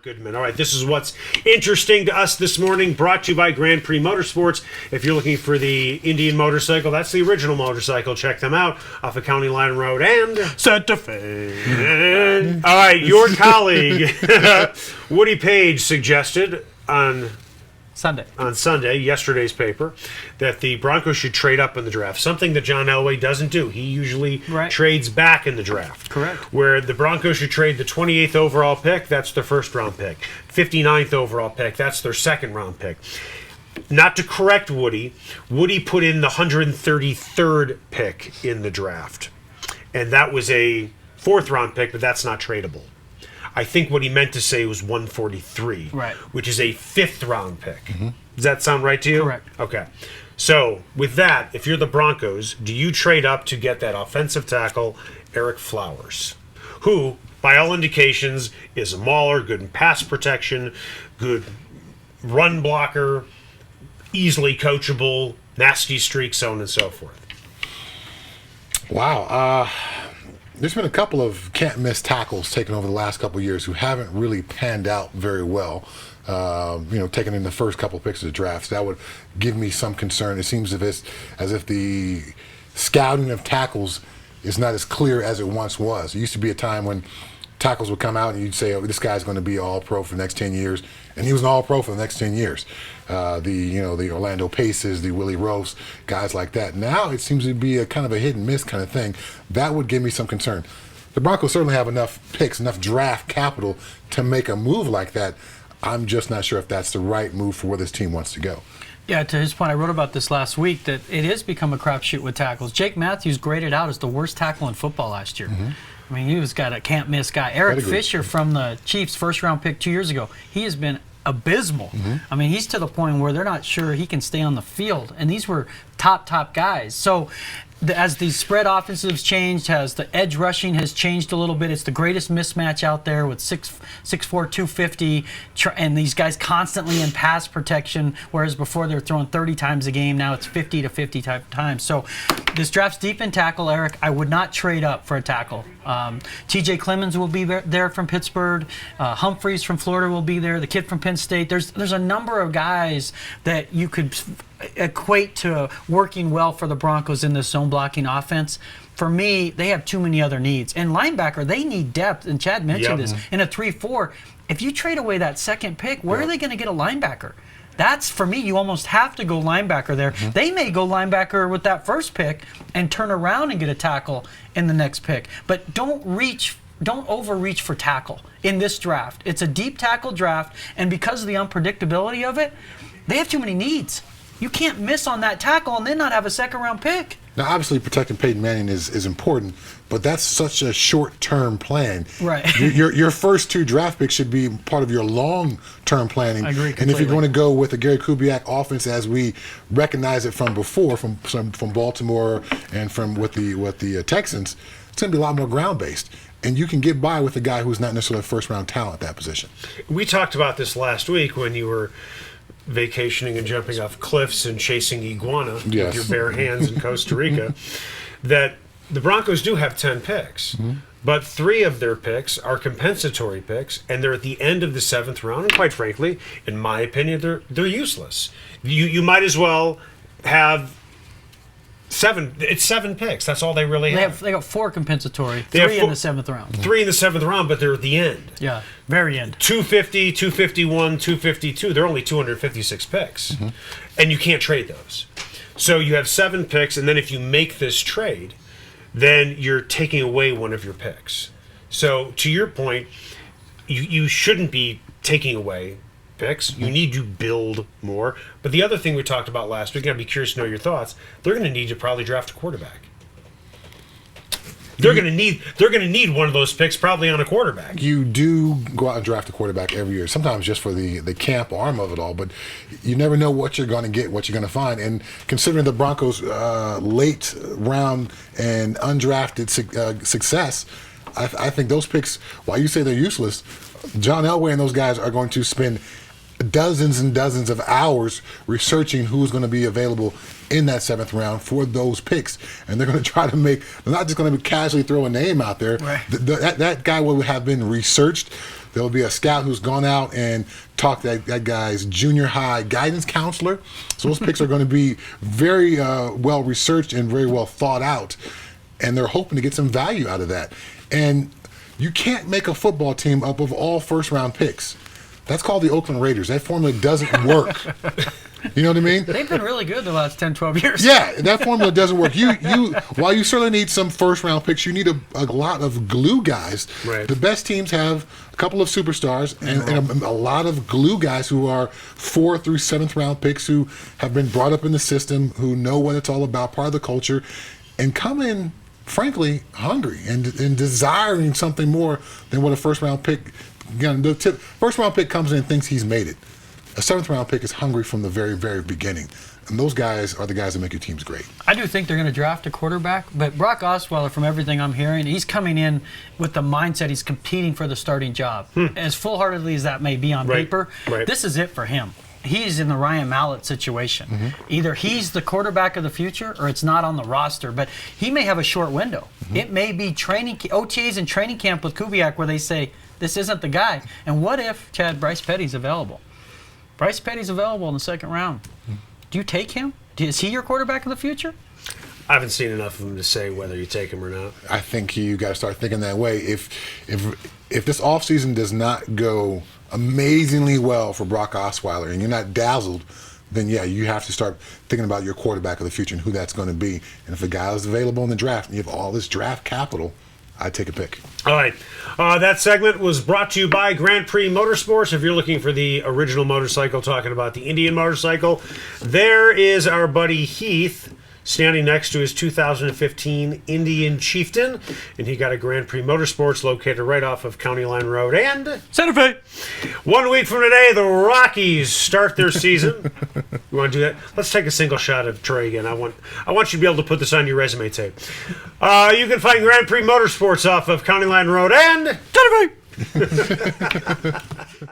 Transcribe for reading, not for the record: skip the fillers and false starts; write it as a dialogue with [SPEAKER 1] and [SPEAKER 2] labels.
[SPEAKER 1] Goodman. All right, this is what's interesting to us this morning, brought to you by Grand Prix Motorsports. If you're looking for the Indian motorcycle, that's the original motorcycle. Check them out off of County Line Road and
[SPEAKER 2] Santa Fe.
[SPEAKER 1] All right, your colleague, Woody Page, suggested on Sunday, yesterday's paper, that the Broncos should trade up in the draft, something that John Elway doesn't do. He usually trades back in the draft.
[SPEAKER 2] Correct.
[SPEAKER 1] Where the Broncos should trade the 28th overall pick, that's their first round pick. 59th overall pick, that's their second round pick. Not to correct Woody put in the 133rd pick in the draft. And that was a fourth round pick, but that's not tradable. I think what he meant to say was 143, which is a fifth-round pick. Mm-hmm. Does that sound right to you?
[SPEAKER 2] Correct.
[SPEAKER 1] Okay. So, with that, if you're the Broncos, do you trade up to get that offensive tackle, Ereck Flowers, who, by all indications, is a mauler, good in pass protection, good run blocker, easily coachable, nasty streak, so on and so forth?
[SPEAKER 3] Wow. There's been a couple of can't-miss tackles taken over the last couple of years who haven't really panned out very well. Taken in the first couple of picks of the draft. So that would give me some concern. It seems as if the scouting of tackles is not as clear as it once was. There used to be a time when tackles would come out and you'd say, oh, this guy's going to be all-pro for the next 10 years. And he was an all-pro for the next 10 years. The Orlando Paces, the Willie Roafs, guys like that. Now it seems to be a kind of a hit-and-miss kind of thing. That would give me some concern. The Broncos certainly have enough picks, enough draft capital to make a move like that. I'm just not sure if that's the right move for where this team wants to go.
[SPEAKER 2] Yeah, to his point, I wrote about this last week, that it has become a crapshoot with tackles. Jake Matthews graded out as the worst tackle in football last year. Mm-hmm. I mean, he was got a can't-miss guy. Eric Fisher from the Chiefs, first-round pick 2 years ago, he has been abysmal. Mm-hmm. I mean, he's to the point where they're not sure he can stay on the field, and these were top guys. So as the spread offensives changed, as the edge rushing has changed a little bit, it's the greatest mismatch out there with 6'4", 250, and these guys constantly in pass protection, whereas before they were throwing 30 times a game, now it's 50 to 50 times. So this draft's deep in tackle, Eric. I would not trade up for a tackle. T.J. Clemens will be there from Pittsburgh. Humphreys from Florida will be there. The kid from Penn State. There's a number of guys that you could equate to working well for the Broncos in this zone blocking offense. For me, they have too many other needs. And linebacker, they need depth, and Chad mentioned this. In a 3-4, if you trade away that second pick, where are they going to get a linebacker? That's, for me, you almost have to go linebacker there. Mm-hmm. They may go linebacker with that first pick and turn around and get a tackle in the next pick. But don't overreach for tackle in this draft. It's a deep tackle draft, and because of the unpredictability of it, they have too many needs. You can't miss on that tackle and then not have a second-round pick.
[SPEAKER 3] Now, obviously, protecting Peyton Manning is important, but that's such a short-term plan.
[SPEAKER 2] Right.
[SPEAKER 3] Your first two draft picks should be part of your long-term planning.
[SPEAKER 2] I agree completely.
[SPEAKER 3] And if you're going to go with the Gary Kubiak offense as we recognize it from before, from Baltimore and from with the Texans, it's going to be a lot more ground-based. And you can get by with a guy who's not necessarily a first-round talent at that position.
[SPEAKER 1] We talked about this last week when you were vacationing and jumping off cliffs and chasing iguana with your bare hands in Costa Rica, that the Broncos do have 10 picks, but 3 of their picks are compensatory picks, and they're at the end of the 7th round, and quite frankly, in my opinion, they're useless. You might as well have 7. It's 7 picks. That's all they really have.
[SPEAKER 2] They got 4 compensatory, 3 in the 7th round.
[SPEAKER 1] 3 in the 7th round, but they're at the end.
[SPEAKER 2] Yeah, very end.
[SPEAKER 1] 250, 251, 252. They're only 256 picks. Mm-hmm. And you can't trade those. So you have 7 picks, and then if you make this trade, then you're taking away one of your picks. So to your point, you shouldn't be taking away picks. You need to build more. But the other thing we talked about last week, and I'd be curious to know your thoughts, they're going to need to probably draft a quarterback. They're going to need one of those picks probably on a quarterback.
[SPEAKER 3] You do go out and draft a quarterback every year, sometimes just for the camp arm of it all, but you never know what you're going to get, what you're going to find. And considering the Broncos' late round and undrafted success, I think those picks, while you say they're useless, John Elway and those guys are going to spend dozens and dozens of hours researching who's going to be available in that 7th round for those picks, and they're going to try to they're not just going to casually throw a name out there.
[SPEAKER 2] Right.
[SPEAKER 3] That guy will have been researched There will be a scout who's gone out and talked to that guy's junior high guidance counselor. So those picks are going to be very well researched and very well thought out. And they're hoping to get some value out of that. And you can't make a football team up of all first-round picks. That's called the Oakland Raiders. That formula doesn't work. You know what I mean?
[SPEAKER 2] They've been really good the last 10, 12 years.
[SPEAKER 3] Yeah, that formula doesn't work. While you certainly need some first-round picks, you need a lot of glue guys.
[SPEAKER 1] Right.
[SPEAKER 3] The best teams have a couple of superstars and a lot of glue guys who are 4th through 7th round picks who have been brought up in the system, who know what it's all about, part of the culture, and come in, frankly, hungry and desiring something more than what a first-round pick. Again, the first-round pick comes in and thinks he's made it. A 7th-round pick is hungry from the very, very beginning. And those guys are the guys that make your teams great.
[SPEAKER 2] I do think they're going to draft a quarterback, but Brock Osweiler, from everything I'm hearing, he's coming in with the mindset he's competing for the starting job. As full-heartedly as that may be on paper, this is it for him. He's in the Ryan Mallett situation. Either he's the quarterback of the future or it's not on the roster, but he may have a short window. It may be OTAs and training camp with Kubiak where they say, this isn't the guy. And what if, Chad, Bryce Petty's available? Bryce Petty's available in the 2nd round. Do you take him? Is he your quarterback of the future?
[SPEAKER 1] I haven't seen enough of him to say whether you take him or not.
[SPEAKER 3] I think you got to start thinking that way. If this offseason does not go amazingly well for Brock Osweiler and you're not dazzled, then yeah, you have to start thinking about your quarterback of the future and who that's going to be. And if a guy is available in the draft and you have all this draft capital, I'd take a pick.
[SPEAKER 1] All right. That segment was brought to you by Grand Prix Motorsports. If you're looking for the original motorcycle, talking about the Indian motorcycle, there is our buddy Heath standing next to his 2015 Indian Chieftain, and he got a Grand Prix Motorsports located right off of County Line Road and
[SPEAKER 2] Santa Fe.
[SPEAKER 1] 1 week from today, the Rockies start their season. You want to do that? Let's take a single shot of Troy again. I want you to be able to put this on your resume tape. You can find Grand Prix Motorsports off of County Line Road and
[SPEAKER 2] Santa Fe.